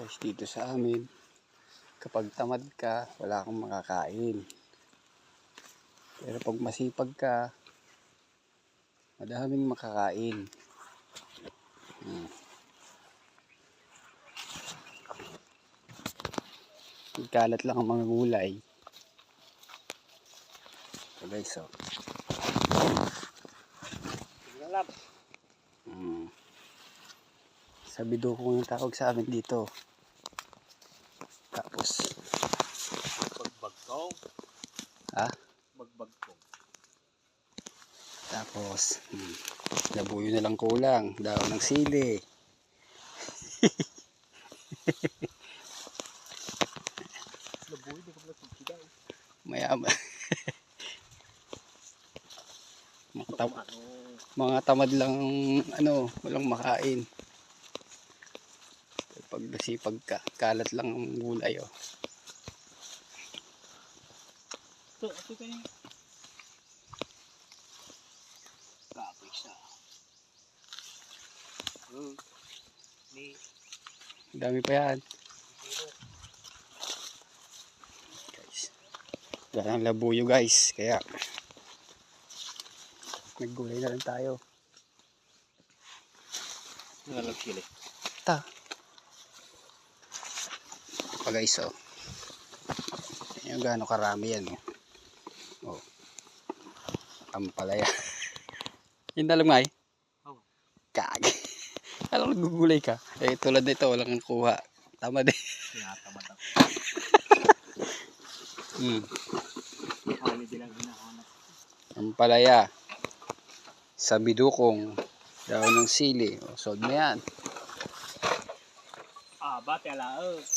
Guys, dito sa amin, kapag tamad ka, wala kang makakain. Pero pag masipag ka, madaming makakain. Kalat lang ang mga gulay. So guys, so. Sabi daw ko yung tawag sa amin dito. Tapos bagbagkong. Ha? Bagbagkong. Tapos labuyo na lang kulang, daon ng sili. Labuyo di ko pala tugsidaw. Mayaman. Mga tamad lang walang makain. Pag nasipag ka, kalat lang ang gulay Ito kayo. Kapit siya. Dami pa yan. Guys, yan ang labuyo guys, kaya naggulay na lang tayo. Ngalag sili. Ta. Pa guys, yung gaano karami yan ampalaya. Yung dalumay kag alam nagugulay ka tulad nito walang kuha, tamad Tinatamad ako. ampalaya sa bidukong daon ng sili, solve na yan. Bate ala